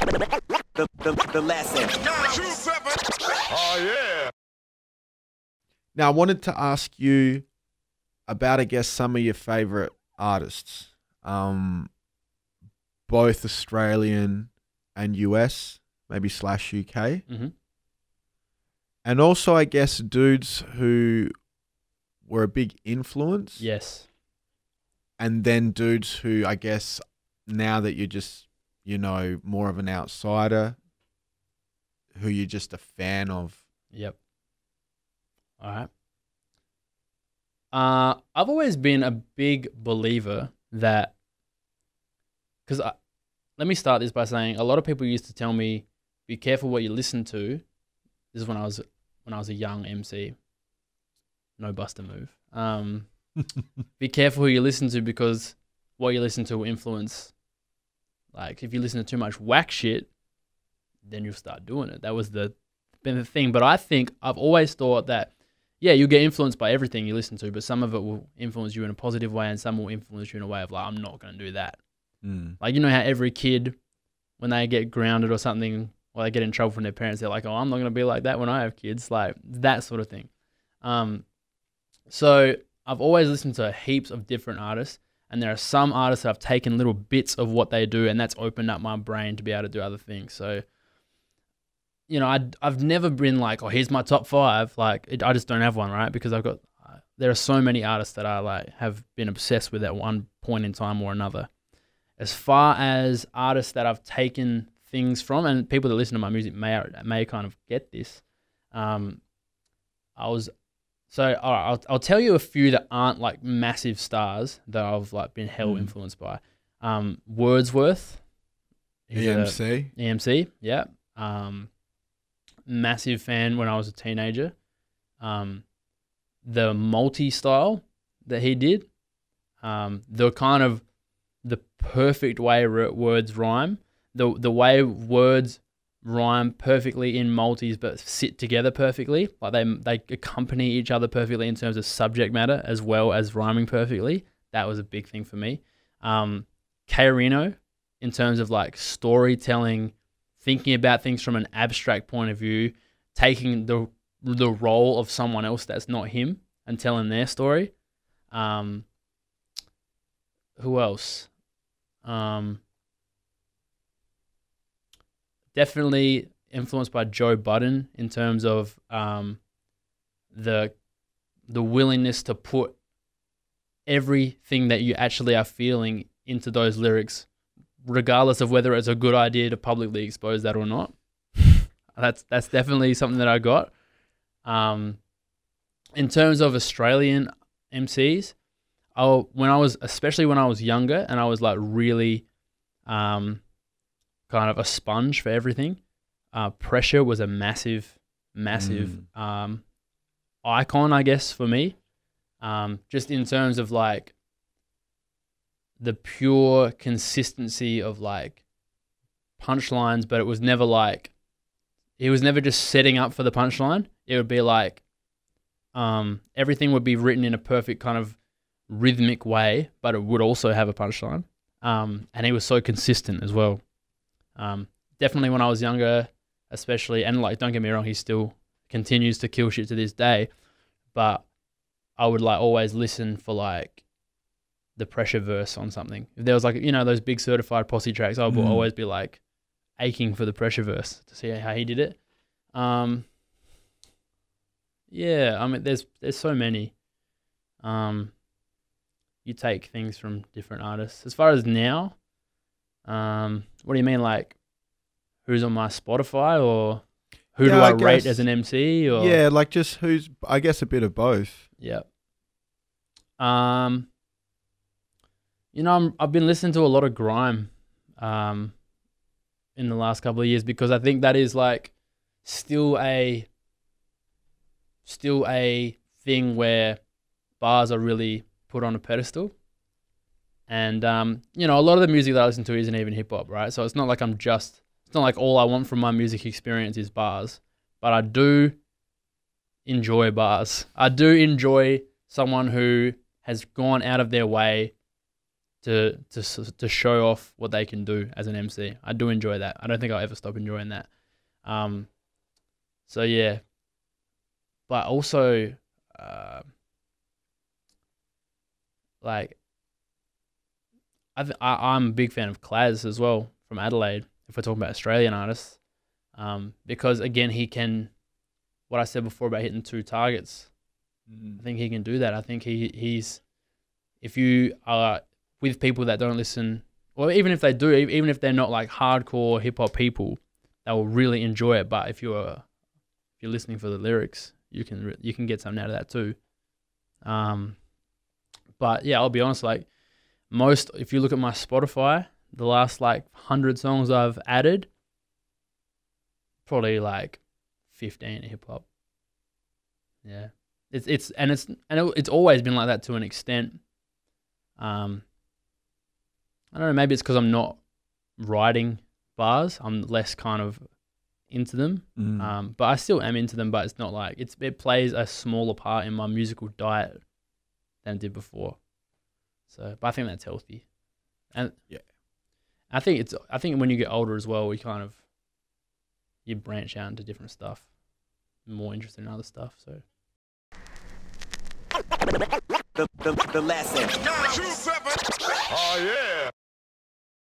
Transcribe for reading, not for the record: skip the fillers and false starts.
the lesson. Oh, yeah. Now, I wanted to ask you about, I guess, some of your favorite artists, both Australian and US, maybe / UK. Mm-hmm. And also, I guess, dudes who were a big influence. Yes. And then dudes who, I guess, now that you're just, you know, more of an outsider, who you're just a fan of. Yep. All right. I've always been a big believer that, because let me start this by saying a lot of people used to tell me, be careful what you listen to. This is when I was a young MC. No buster move. Be careful who you listen to, because what you listen to will influence. Like, if you listen to too much whack shit, then you'll start doing it. That was been the thing. But I think I've always thought that, yeah, you get influenced by everything you listen to, but some of it will influence you in a positive way and some will influence you in a way of like, I'm not going to do that. Like, you know how every kid, when they get grounded or something, or they get in trouble from their parents, they're like, oh, I'm not going to be like that when I have kids. Like, that sort of thing. So I've always listened to heaps of different artists, and there are some artists that I've taken little bits of what they do, and that's opened up my brain to be able to do other things. So, you know, I've never been like, oh, here's my top 5. Like, I just don't have one, right? Because there are so many artists that I like have been obsessed with at one point in time or another. As far as artists that I've taken things from, and people that listen to my music may kind of get this. I'll tell you a few that aren't like massive stars that I've like been hell influenced by. Wordsworth, EMC. EMC, yeah. Massive fan when I was a teenager. The multi-style that he did, the kind of the perfect way words rhyme, the way words rhyme perfectly in multis but sit together perfectly, like they accompany each other perfectly in terms of subject matter as well as rhyming perfectly. That was a big thing for me. K-Rino, in terms of like storytelling, thinking about things from an abstract point of view, taking the role of someone else that's not him and telling their story. Who else? Definitely influenced by Joe Budden in terms of the willingness to put everything that you actually are feeling into those lyrics, regardless of whether it's a good idea to publicly expose that or not. That's definitely something that I got. In terms of Australian MCs, especially when I was younger and I was like really kind of a sponge for everything, Pressure was a massive icon, I guess, for me. Just in terms of like the pure consistency of like punchlines, but it was never like, he was never just setting up for the punchline. It would be like, everything would be written in a perfect kind of rhythmic way, but it would also have a punchline. And he was so consistent as well. Definitely when I was younger, especially, and like, don't get me wrong, he still continues to kill shit to this day, but I would like always listen for like the Pressure verse on something. If there was like, you know, those big certified posse tracks, I would always be like aching for the Pressure verse to see how he did it. Yeah, I mean, there's so many. You take things from different artists. As far as now, what do you mean, like who's on my Spotify, or who do I rate as an MC? Or yeah, like just who's, I guess a bit of both. Yeah. You know, I've been listening to a lot of grime in the last couple of years, because I think that is like still a thing where bars are really put on a pedestal. And you know, a lot of the music that I listen to isn't even hip hop, right? So it's not like it's not like all I want from my music experience is bars, but I do enjoy bars. I do enjoy someone who has gone out of their way to show off what they can do as an MC. I do enjoy that. I don't think I'll ever stop enjoying that. So yeah, but also like I'm a big fan of Claz as well from Adelaide. If we're talking about Australian artists, because again he can, what I said before about hitting 2 targets. I think he can do that. I think he's if you are with people that don't listen, or even if they do, even if they're not like hardcore hip hop people, they will really enjoy it. But if you're listening for the lyrics, you can get something out of that too. But yeah, I'll be honest. Like if you look at my Spotify, the last like 100 songs I've added, probably like 15 hip hop. Yeah, it's always been like that to an extent. I don't know, maybe it's because I'm not writing bars. I'm less kind of into them. But I still am into them, but it's not like it plays a smaller part in my musical diet than it did before. So, but I think that's healthy. And yeah, I think when you get older as well, you branch out into different stuff, more interested in other stuff. So the lesson. 2-7. Oh yeah.